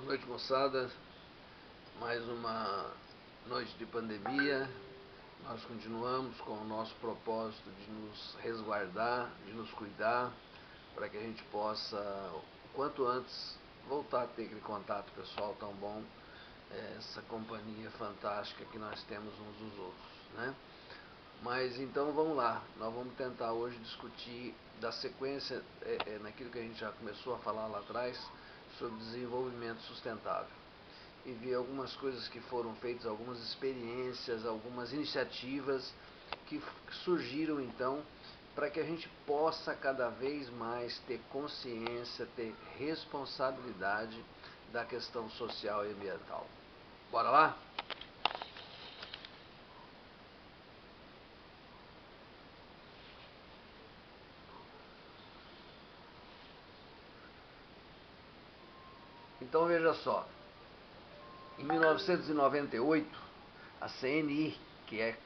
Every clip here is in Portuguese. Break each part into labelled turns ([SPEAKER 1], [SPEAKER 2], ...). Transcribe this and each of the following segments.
[SPEAKER 1] Boa noite, moçada. Mais uma noite de pandemia. Nós continuamos com o nosso propósito de nos resguardar, de nos cuidar, para que a gente possa, o quanto antes, voltar a ter aquele contato pessoal tão bom, essa companhia fantástica que nós temos uns dos outros, né? Mas então vamos lá, nós vamos tentar hoje discutir da sequência naquilo que a gente já começou a falar lá atrás, sobre desenvolvimento sustentável. E ver algumas coisas que foram feitas, algumas experiências, algumas iniciativas que surgiram então para que a gente possa cada vez mais ter consciência, ter responsabilidade da questão social e ambiental. Bora lá? Então veja só, em 1998, a CNI,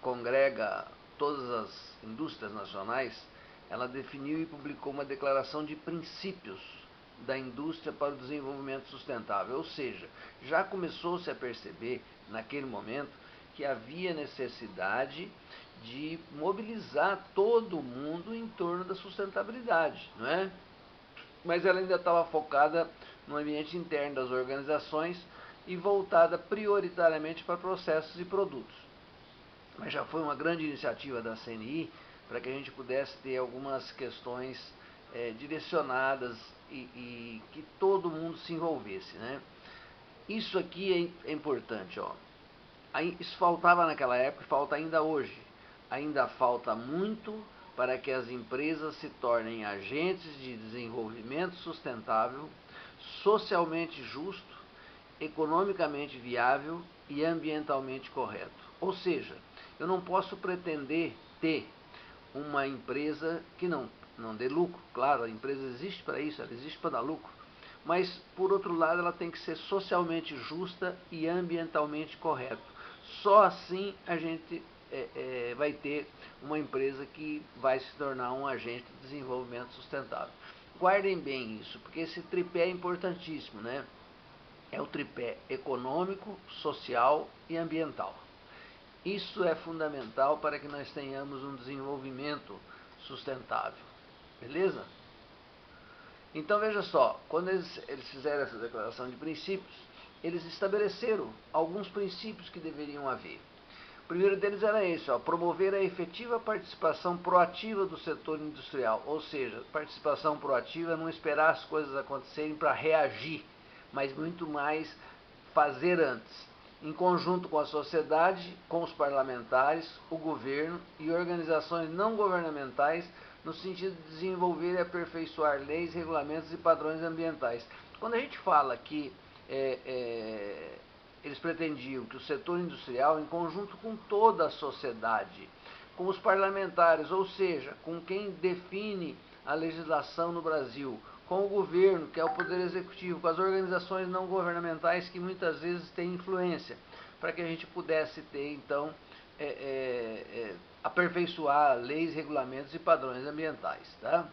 [SPEAKER 1] congrega todas as indústrias nacionais, ela definiu e publicou uma declaração de princípios da indústria para o desenvolvimento sustentável. Ou seja, já começou-se a perceber, naquele momento, que havia necessidade de mobilizar todo mundo em torno da sustentabilidade, não é? Mas ela ainda estava focada no ambiente interno das organizações e voltada prioritariamente para processos e produtos. Mas já foi uma grande iniciativa da CNI para que a gente pudesse ter algumas questões direcionadas e que todo mundo se envolvesse, né? Isso aqui é importante, ó. Isso faltava naquela época e falta ainda hoje. Ainda falta muito para que as empresas se tornem agentes de desenvolvimento sustentável, socialmente justo, economicamente viável e ambientalmente correto. Ou seja, eu não posso pretender ter uma empresa que não dê lucro. Claro, a empresa existe para isso, ela existe para dar lucro. Mas, por outro lado, ela tem que ser socialmente justa e ambientalmente correta. Só assim a gente vai ter uma empresa que vai se tornar um agente de desenvolvimento sustentável. Guardem bem isso, porque esse tripé é importantíssimo, né? É o tripé econômico, social e ambiental. Isso é fundamental para que nós tenhamos um desenvolvimento sustentável. Beleza? Então veja só, quando eles fizeram essa declaração de princípios, eles estabeleceram alguns princípios que deveriam haver. O primeiro deles era esse, ó, promover a efetiva participação proativa do setor industrial, ou seja, participação proativa é não esperar as coisas acontecerem para reagir, mas muito mais fazer antes, em conjunto com a sociedade, com os parlamentares, o governo e organizações não governamentais, no sentido de desenvolver e aperfeiçoar leis, regulamentos e padrões ambientais. Quando a gente fala que eles pretendiam que o setor industrial, em conjunto com toda a sociedade, com os parlamentares, ou seja, com quem define a legislação no Brasil, com o governo, que é o poder executivo, com as organizações não governamentais que muitas vezes têm influência, para que a gente pudesse ter, então, aperfeiçoar leis, regulamentos e padrões ambientais. Tá?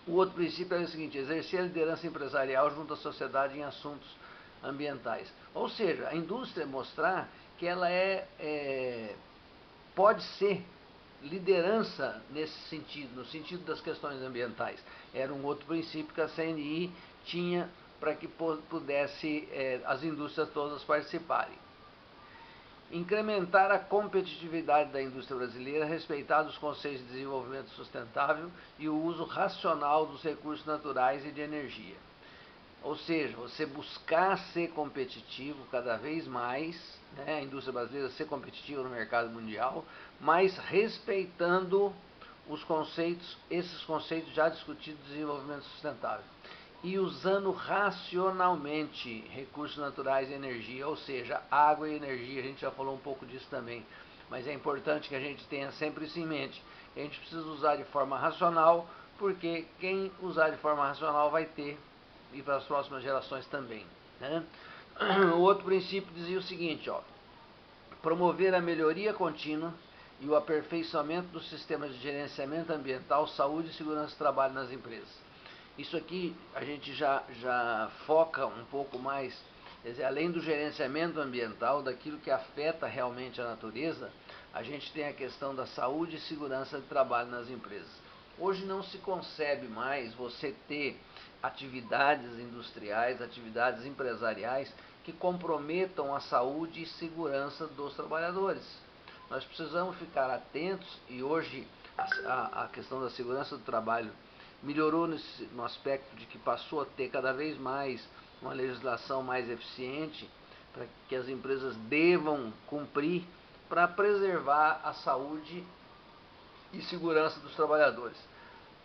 [SPEAKER 1] O outro princípio é o seguinte: exercer a liderança empresarial junto à sociedade em assuntos ambientais. Ou seja, a indústria mostrar que ela pode ser liderança nesse sentido, no sentido das questões ambientais. Era um outro princípio que a CNI tinha para que pudesse as indústrias todas participarem. Incrementar a competitividade da indústria brasileira, respeitar os conceitos de desenvolvimento sustentável e o uso racional dos recursos naturais e de energia. Ou seja, você buscar ser competitivo cada vez mais, né, a indústria brasileira ser competitiva no mercado mundial, mas respeitando os conceitos, esses conceitos já discutidos de desenvolvimento sustentável. E usando racionalmente recursos naturais e energia, ou seja, água e energia, a gente já falou um pouco disso também, mas é importante que a gente tenha sempre isso em mente. A gente precisa usar de forma racional, porque quem usar de forma racional vai ter, e para as próximas gerações também, né? O outro princípio dizia o seguinte, ó: promover a melhoria contínua e o aperfeiçoamento dos sistemas de gerenciamento ambiental, saúde e segurança do trabalho nas empresas. Isso aqui a gente já foca um pouco mais, quer dizer, além do gerenciamento ambiental, daquilo que afeta realmente a natureza, a gente tem a questão da saúde e segurança de trabalho nas empresas. Hoje não se concebe mais você ter atividades industriais, atividades empresariais que comprometam a saúde e segurança dos trabalhadores. Nós precisamos ficar atentos e hoje a questão da segurança do trabalho melhorou no aspecto de que passou a ter cada vez mais uma legislação mais eficiente para que as empresas devam cumprir para preservar a saúde e segurança dos trabalhadores.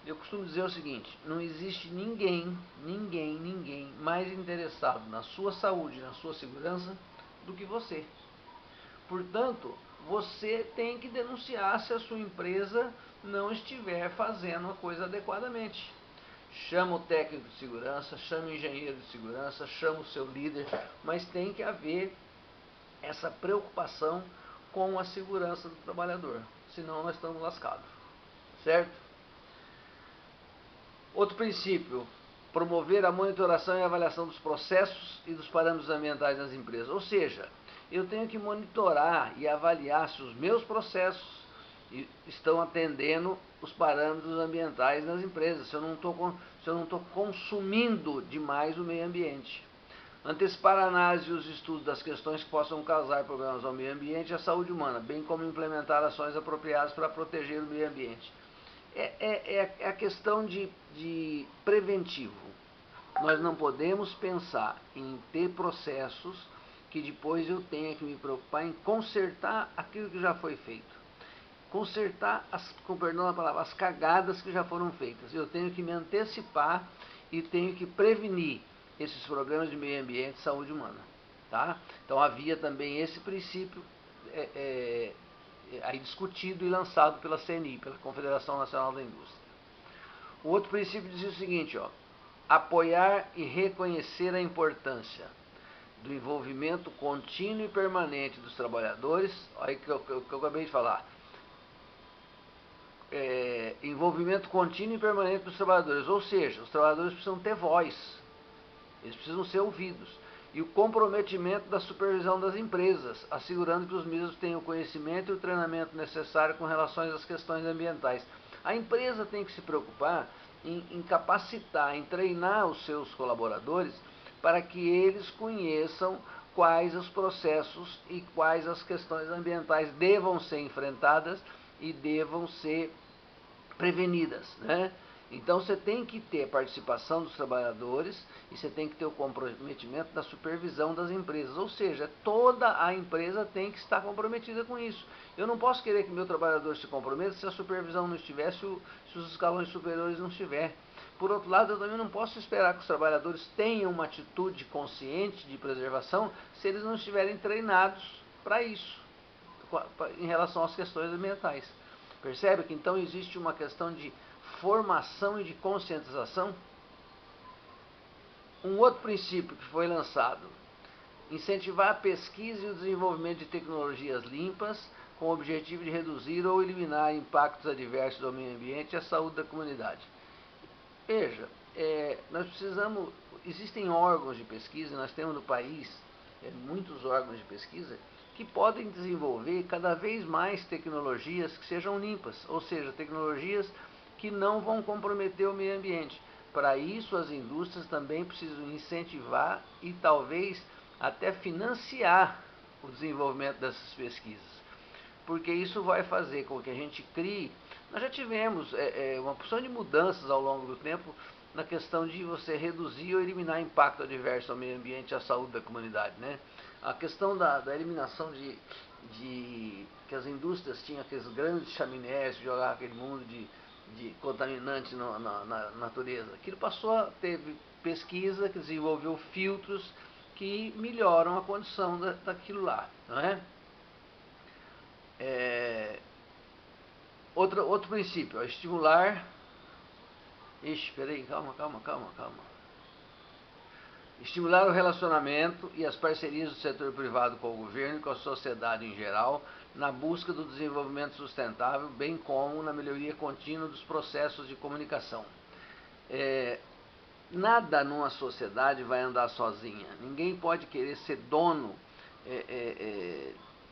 [SPEAKER 1] Eu costumo dizer o seguinte: não existe ninguém mais interessado na sua saúde e na sua segurança do que você. Portanto, você tem que denunciar se a sua empresa não estiver fazendo a coisa adequadamente. Chama o técnico de segurança, chama o engenheiro de segurança, chama o seu líder, mas tem que haver essa preocupação com a segurança do trabalhador, senão nós estamos lascados, certo? Outro princípio: promover a monitoração e avaliação dos processos e dos parâmetros ambientais nas empresas. Ou seja, eu tenho que monitorar e avaliar se os meus processos estão atendendo os parâmetros ambientais nas empresas, se eu não estou consumindo demais o meio ambiente. Antecipar a análise e os estudos das questões que possam causar problemas ao meio ambiente e à saúde humana, bem como implementar ações apropriadas para proteger o meio ambiente. É a questão de preventivo. Nós não podemos pensar em ter processos que depois eu tenha que me preocupar em consertar aquilo que já foi feito. Consertar, com perdão da palavra, as cagadas que já foram feitas. Eu tenho que me antecipar e tenho que prevenir esses problemas de meio ambiente e saúde humana. Tá? Então havia também esse princípio aí discutido e lançado pela CNI, pela Confederação Nacional da Indústria. O outro princípio dizia o seguinte: apoiar e reconhecer a importância do envolvimento contínuo e permanente dos trabalhadores. Aí que eu acabei de falar. Envolvimento contínuo e permanente dos trabalhadores, ou seja, os trabalhadores precisam ter voz, eles precisam ser ouvidos, e o comprometimento da supervisão das empresas, assegurando que os mesmos tenham o conhecimento e o treinamento necessário com relação às questões ambientais. A empresa tem que se preocupar em capacitar, em treinar os seus colaboradores para que eles conheçam quais os processos e quais as questões ambientais devam ser enfrentadas e devam ser prevenidas, né? Então você tem que ter a participação dos trabalhadores e você tem que ter o comprometimento da supervisão das empresas, ou seja, toda a empresa tem que estar comprometida com isso. Eu não posso querer que meu trabalhador se comprometa se a supervisão não estiver, se os escalões superiores não estiver. Por outro lado, eu também não posso esperar que os trabalhadores tenham uma atitude consciente de preservação se eles não estiverem treinados para isso, em relação às questões ambientais. Percebe que então existe uma questão de formação e de conscientização? Um outro princípio que foi lançado: incentivar a pesquisa e o desenvolvimento de tecnologias limpas com o objetivo de reduzir ou eliminar impactos adversos ao meio ambiente e à saúde da comunidade. Veja, nós precisamos, existem órgãos de pesquisa, nós temos no país muitos órgãos de pesquisa que podem desenvolver cada vez mais tecnologias que sejam limpas, ou seja, tecnologias que não vão comprometer o meio ambiente. Para isso, as indústrias também precisam incentivar e talvez até financiar o desenvolvimento dessas pesquisas, porque isso vai fazer com que a gente crie. Nós já tivemos uma porção de mudanças ao longo do tempo na questão de você reduzir ou eliminar impacto adverso ao meio ambiente e à saúde da comunidade, né? A questão da eliminação de que as indústrias tinham aqueles grandes chaminés, jogar aquele mundo de contaminantes na natureza. Aquilo teve pesquisa que desenvolveu filtros que melhoram a condição daquilo lá, não é? Outro princípio: estimular. Peraí, calma. Estimular o relacionamento e as parcerias do setor privado com o governo e com a sociedade em geral, na busca do desenvolvimento sustentável, bem como na melhoria contínua dos processos de comunicação. Nada numa sociedade vai andar sozinha. Ninguém pode querer ser dono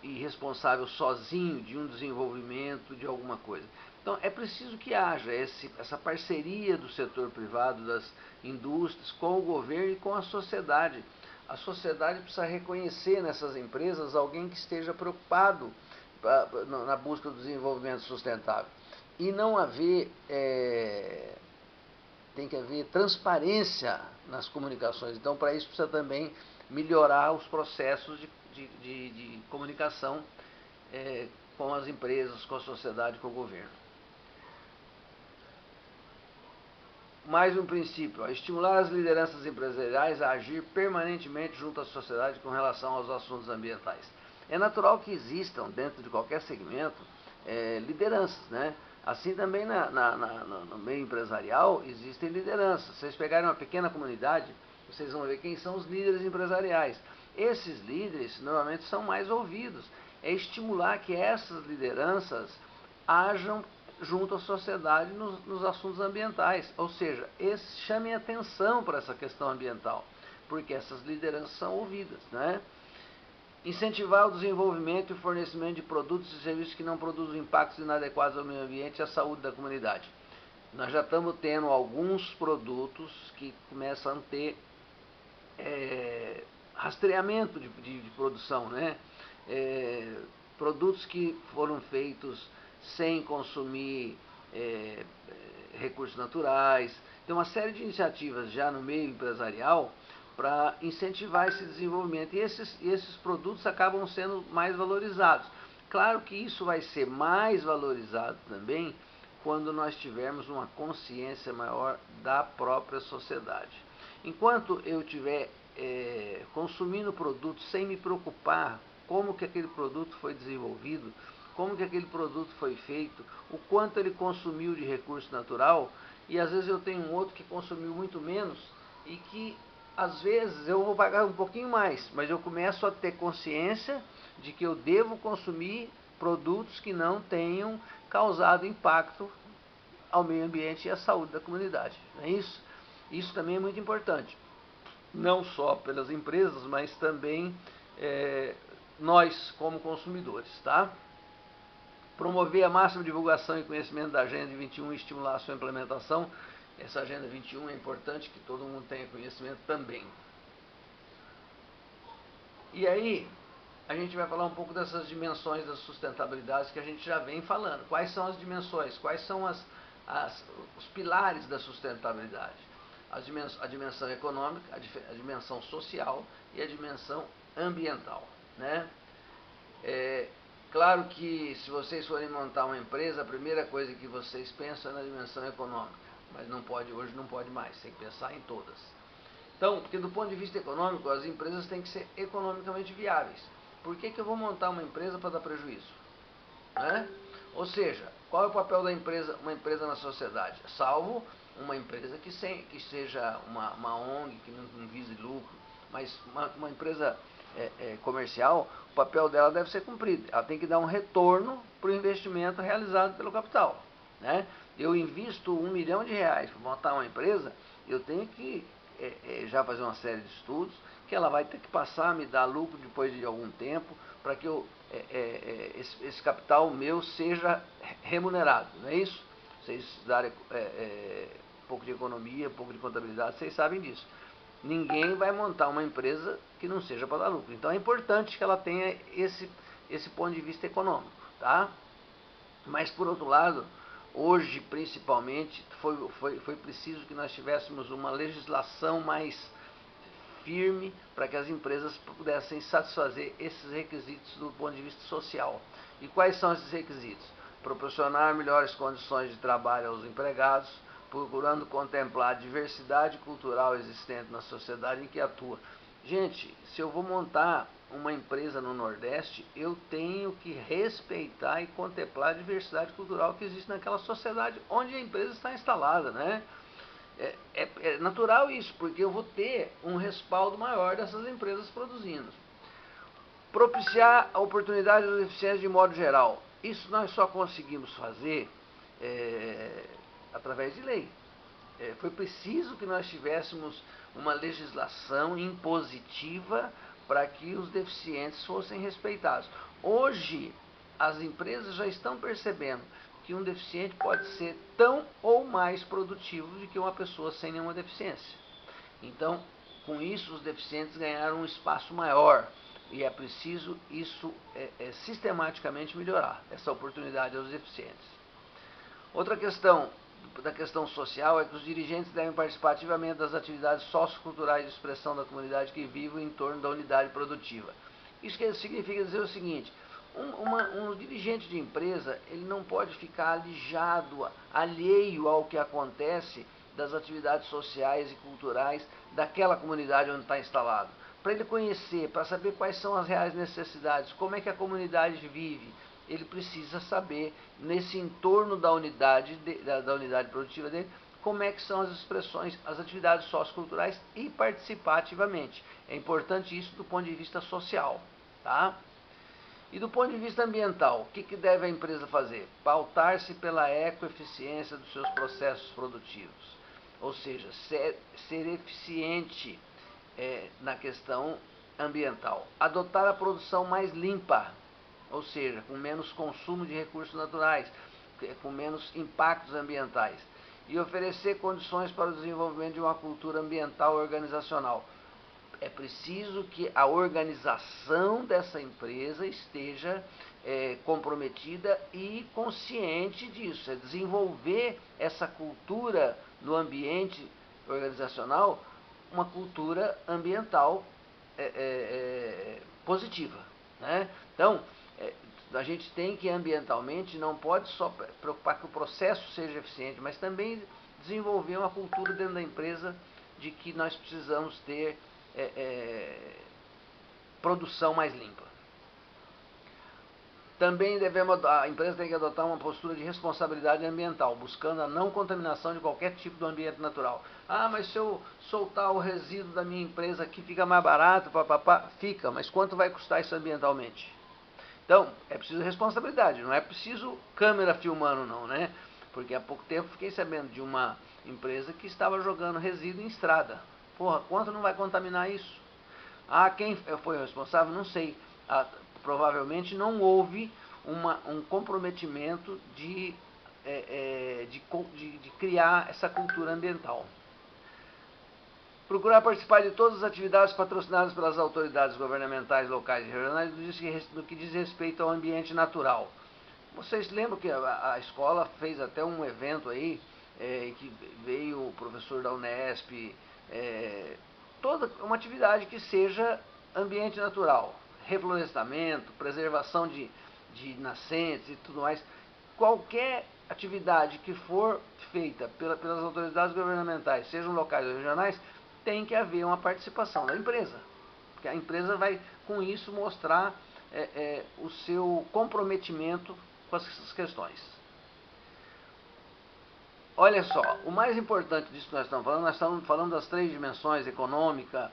[SPEAKER 1] e responsável sozinho de um desenvolvimento de alguma coisa. Então é preciso que haja essa parceria do setor privado, das indústrias, com o governo e com a sociedade. A sociedade precisa reconhecer nessas empresas alguém que esteja preocupado na busca do desenvolvimento sustentável. E não haver, tem que haver transparência nas comunicações. Então, para isso, precisa também melhorar os processos de comunicação com as empresas, com a sociedade, com o governo. Mais um princípio: estimular as lideranças empresariais a agir permanentemente junto à sociedade com relação aos assuntos ambientais. É natural que existam, dentro de qualquer segmento, lideranças, né? Assim também no meio empresarial existem lideranças. Se vocês pegarem uma pequena comunidade, vocês vão ver quem são os líderes empresariais. Esses líderes normalmente são mais ouvidos. É estimular que essas lideranças hajam junto à sociedade nos assuntos ambientais. Ou seja, chamem atenção para essa questão ambiental, porque essas lideranças são ouvidas, né? Incentivar o desenvolvimento e fornecimento de produtos e serviços que não produzem impactos inadequados ao meio ambiente e à saúde da comunidade. Nós já estamos tendo alguns produtos que começam a ter rastreamento de produção, né? Produtos que foram feitos sem consumir recursos naturais. Tem uma série de iniciativas já no meio empresarial para incentivar esse desenvolvimento. E esses produtos acabam sendo mais valorizados. Claro que isso vai ser mais valorizado também quando nós tivermos uma consciência maior da própria sociedade. Enquanto eu estiver consumindo produtos sem me preocupar como que aquele produto foi desenvolvido, como que aquele produto foi feito, o quanto ele consumiu de recurso natural, e às vezes eu tenho um outro que consumiu muito menos e que às vezes eu vou pagar um pouquinho mais, mas eu começo a ter consciência de que eu devo consumir produtos que não tenham causado impacto ao meio ambiente e à saúde da comunidade. Não é isso? Isso também é muito importante. Não só pelas empresas, mas também nós como consumidores, tá? Promover a máxima divulgação e conhecimento da Agenda 21 e estimular a sua implementação. Essa Agenda 21 é importante que todo mundo tenha conhecimento também. E aí, a gente vai falar um pouco dessas dimensões da sustentabilidade que a gente já vem falando. Quais são as dimensões? Quais são os pilares da sustentabilidade? A dimensão econômica, a dimensão social e a dimensão ambiental, né? Claro que se vocês forem montar uma empresa, a primeira coisa que vocês pensam é na dimensão econômica, mas não pode, hoje não pode mais, tem que pensar em todas. Então, porque do ponto de vista econômico, as empresas têm que ser economicamente viáveis. Por que eu vou montar uma empresa para dar prejuízo? Né? Ou seja, qual é o papel da empresa, uma empresa na sociedade? Salvo uma empresa que seja uma ONG, que não vise lucro, mas uma empresa comercial, o papel dela deve ser cumprido. Ela tem que dar um retorno para o investimento realizado pelo capital. Né? Eu invisto R$1 milhão para montar uma empresa, eu tenho que já fazer uma série de estudos, que ela vai ter que passar a me dar lucro depois de algum tempo, para que esse capital meu seja remunerado, não é isso? Vocês estudarem um pouco de economia, um pouco de contabilidade, vocês sabem disso. Ninguém vai montar uma empresa que não seja para dar lucro. Então é importante que ela tenha esse ponto de vista econômico, tá? Mas por outro lado, hoje principalmente foi preciso que nós tivéssemos uma legislação mais firme para que as empresas pudessem satisfazer esses requisitos do ponto de vista social. E quais são esses requisitos? Proporcionar melhores condições de trabalho aos empregados, procurando contemplar a diversidade cultural existente na sociedade em que atua. Gente, se eu vou montar uma empresa no Nordeste, eu tenho que respeitar e contemplar a diversidade cultural que existe naquela sociedade onde a empresa está instalada, né? É natural isso, porque eu vou ter um respaldo maior dessas empresas produzindo. Propiciar a oportunidade das eficiências de modo geral. Isso nós só conseguimos fazer através de lei. foi preciso que nós tivéssemos uma legislação impositiva para que os deficientes fossem respeitados. Hoje, as empresas já estão percebendo que um deficiente pode ser tão ou mais produtivo do que uma pessoa sem nenhuma deficiência. Então, com isso, os deficientes ganharam um espaço maior e é preciso isso sistematicamente melhorar, essa oportunidade aos deficientes. Outra questão da questão social é que os dirigentes devem participar ativamente das atividades socioculturais de expressão da comunidade que vive em torno da unidade produtiva. Isso significa dizer o seguinte: um dirigente de empresa, ele não pode ficar alijado, alheio ao que acontece das atividades sociais e culturais daquela comunidade onde está instalado. Para ele conhecer, para saber quais são as reais necessidades, como é que a comunidade vive, ele precisa saber, nesse entorno da unidade produtiva dele, como é que são as expressões, as atividades socioculturais e participar ativamente. É importante isso do ponto de vista social, tá? E do ponto de vista ambiental, o que deve a empresa fazer? Pautar-se pela ecoeficiência dos seus processos produtivos. Ou seja, ser eficiente na questão ambiental. Adotar a produção mais limpa, ou seja, com menos consumo de recursos naturais, com menos impactos ambientais. E oferecer condições para o desenvolvimento de uma cultura ambiental organizacional. É preciso que a organização dessa empresa esteja comprometida e consciente disso. É desenvolver essa cultura no ambiente organizacional, uma cultura ambiental positiva, né? Então, a gente tem que ambientalmente não pode só preocupar que o processo seja eficiente, mas também desenvolver uma cultura dentro da empresa de que nós precisamos ter produção mais limpa. Também a empresa tem que adotar uma postura de responsabilidade ambiental, buscando a não contaminação de qualquer tipo do ambiente natural. Ah, mas se eu soltar o resíduo da minha empresa aqui fica mais barato, papapá. Fica, mas quanto vai custar isso ambientalmente? Então, é preciso responsabilidade, não é preciso câmera filmando não, né? Porque há pouco tempo fiquei sabendo de uma empresa que estava jogando resíduo em estrada. Porra, quanto não vai contaminar isso? Ah, quem foi o responsável? Não sei. Provavelmente não houve um comprometimento de criar essa cultura ambiental. Procurar participar de todas as atividades patrocinadas pelas autoridades governamentais locais e regionais no que diz respeito ao ambiente natural. Vocês lembram que a escola fez até um evento aí, que veio o professor da Unesp, toda uma atividade que seja ambiente natural, reflorestamento, preservação de nascentes e tudo mais. Qualquer atividade que for feita pelas autoridades governamentais, sejam locais ou regionais, tem que haver uma participação da empresa. Porque a empresa vai, com isso, mostrar o seu comprometimento com essas questões. Olha só, o mais importante disso que nós estamos falando das três dimensões: econômica,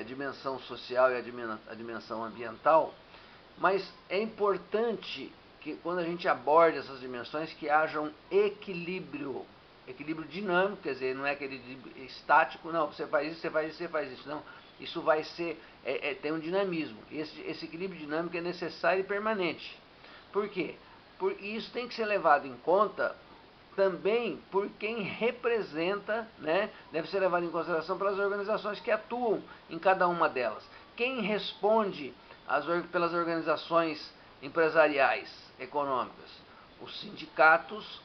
[SPEAKER 1] dimensão social e a dimensão ambiental, mas é importante que quando a gente aborda essas dimensões que haja um equilíbrio dinâmico, quer dizer, não é aquele estático, não, você faz isso, você faz isso, você faz isso, não. Isso vai ser, tem um dinamismo. Esse equilíbrio dinâmico é necessário e permanente. Por quê? Porque isso tem que ser levado em conta também por quem representa, né? Deve ser levado em consideração pelas organizações que atuam em cada uma delas. Quem responde pelas organizações empresariais, econômicas? Os sindicatos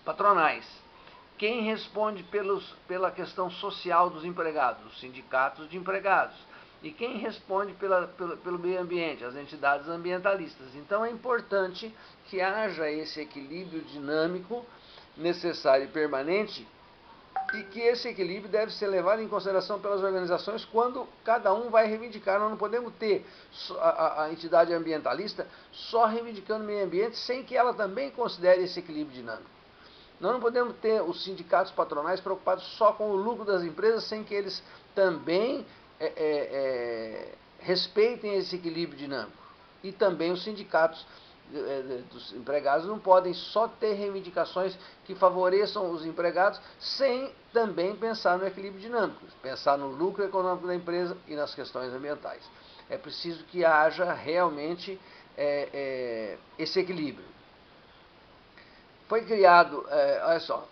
[SPEAKER 1] patronais. Quem responde pela questão social dos empregados? Os sindicatos de empregados. E quem responde pelo meio ambiente? As entidades ambientalistas. Então é importante que haja esse equilíbrio dinâmico necessário e permanente, e que esse equilíbrio deve ser levado em consideração pelas organizações quando cada um vai reivindicar. Nós não podemos ter a entidade ambientalista só reivindicando o meio ambiente sem que ela também considere esse equilíbrio dinâmico. Nós não podemos ter os sindicatos patronais preocupados só com o lucro das empresas sem que eles também respeitem esse equilíbrio dinâmico. E também os sindicatos dos empregados não podem só ter reivindicações que favoreçam os empregados sem também pensar no equilíbrio dinâmico, pensar no lucro econômico da empresa e nas questões ambientais. É preciso que haja realmente esse equilíbrio. Foi criado, olha só,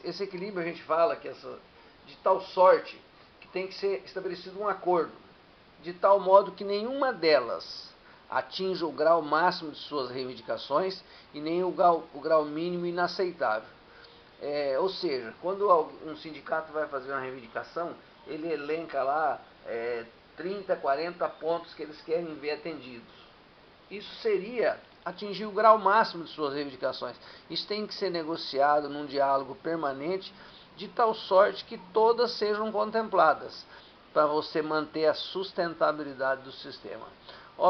[SPEAKER 1] esse equilíbrio a gente fala que de tal sorte que tem que ser estabelecido um acordo, de tal modo que nenhuma delas atinja o grau máximo de suas reivindicações e nem o grau mínimo inaceitável. Ou seja, quando um sindicato vai fazer uma reivindicação, ele elenca lá 30, 40 pontos que eles querem ver atendidos. Isso seria atingir o grau máximo de suas reivindicações. Isso tem que ser negociado num diálogo permanente, de tal sorte que todas sejam contempladas, para você manter a sustentabilidade do sistema.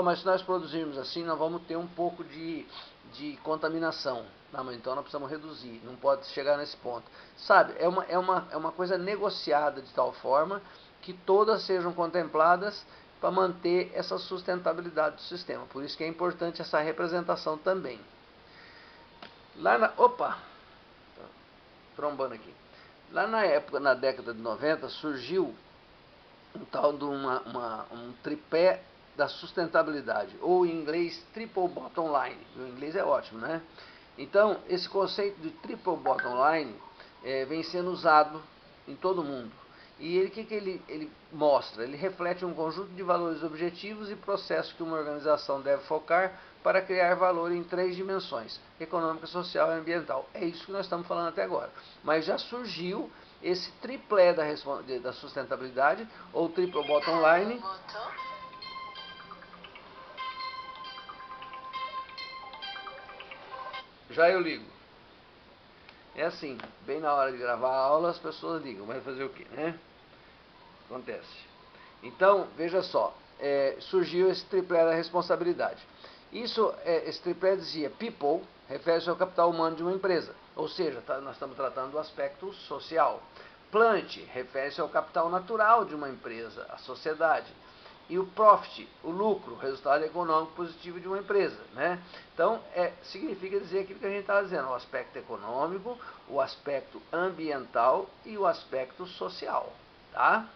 [SPEAKER 1] Mas se nós produzirmos assim, nós vamos ter um pouco de contaminação. Não, mas então nós precisamos reduzir, não pode chegar nesse ponto. Sabe, é uma coisa negociada de tal forma que todas sejam contempladas para manter essa sustentabilidade do sistema. Por isso que é importante essa representação também. Opa! Trombando aqui. Lá na época, na década de 90, surgiu um tal de um tripé da sustentabilidade, ou em inglês triple bottom line. O inglês é ótimo, né? Então, esse conceito de triple bottom line vem sendo usado em todo o mundo. E o que ele mostra? Ele reflete um conjunto de valores objetivos e processos que uma organização deve focar para criar valor em 3 dimensões: econômica, social e ambiental. É isso que nós estamos falando até agora. Mas já surgiu esse triplé da sustentabilidade, ou triple bottom line. Já eu ligo. É assim, bem na hora de gravar a aula as pessoas ligam, mas fazer o quê, né? Acontece. Então, veja só, surgiu esse triplé da responsabilidade. Esse triplé dizia: people refere-se ao capital humano de uma empresa, ou seja, nós estamos tratando do aspecto social. Plant refere-se ao capital natural de uma empresa, a sociedade. E o profit, o lucro, o resultado econômico positivo de uma empresa, né? Então, significa dizer aquilo que a gente estava dizendo: o aspecto econômico, o aspecto ambiental e o aspecto social, tá?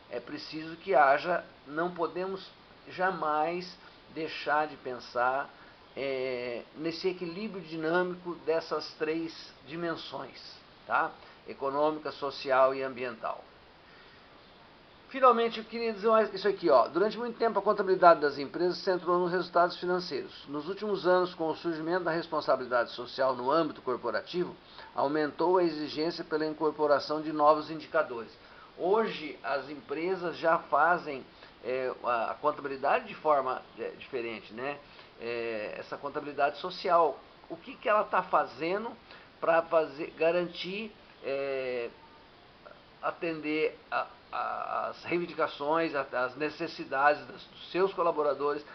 [SPEAKER 1] É preciso que haja, não podemos jamais deixar de pensar nesse equilíbrio dinâmico dessas 3 dimensões, tá? Econômica, social e ambiental. Finalmente, eu queria dizer isso aqui, ó. Durante muito tempo, a contabilidade das empresas se centrou nos resultados financeiros. Nos últimos anos, com o surgimento da responsabilidade social no âmbito corporativo, aumentou a exigência pela incorporação de novos indicadores. Hoje, as empresas já fazem a contabilidade de forma diferente, né? Essa contabilidade social. O que ela está fazendo para garantir, atender as reivindicações, as necessidades dos seus colaboradores,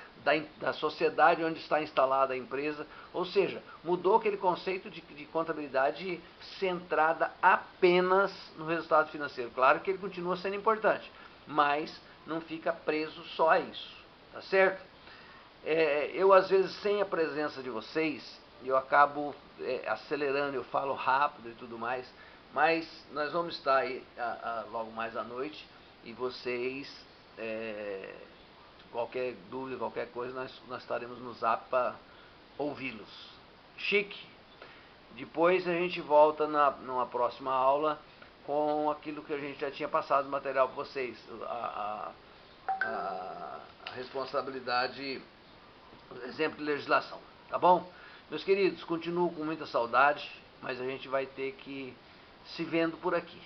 [SPEAKER 1] da sociedade onde está instalada a empresa. Ou seja, mudou aquele conceito de contabilidade centrada apenas no resultado financeiro. Claro que ele continua sendo importante, mas não fica preso só a isso, tá certo? Eu, às vezes, sem a presença de vocês, eu acabo acelerando, eu falo rápido e tudo mais, mas nós vamos estar aí logo mais à noite, e vocês, qualquer dúvida, qualquer coisa, nós estaremos no Zap para ouvi-los. Chique! Depois a gente volta numa próxima aula com aquilo que a gente já tinha passado no material para vocês, a responsabilidade, exemplo de legislação, tá bom? Meus queridos, continuo com muita saudade, mas a gente vai ter que se vendo por aqui,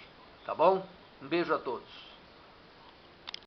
[SPEAKER 1] tá bom? Um beijo a todos.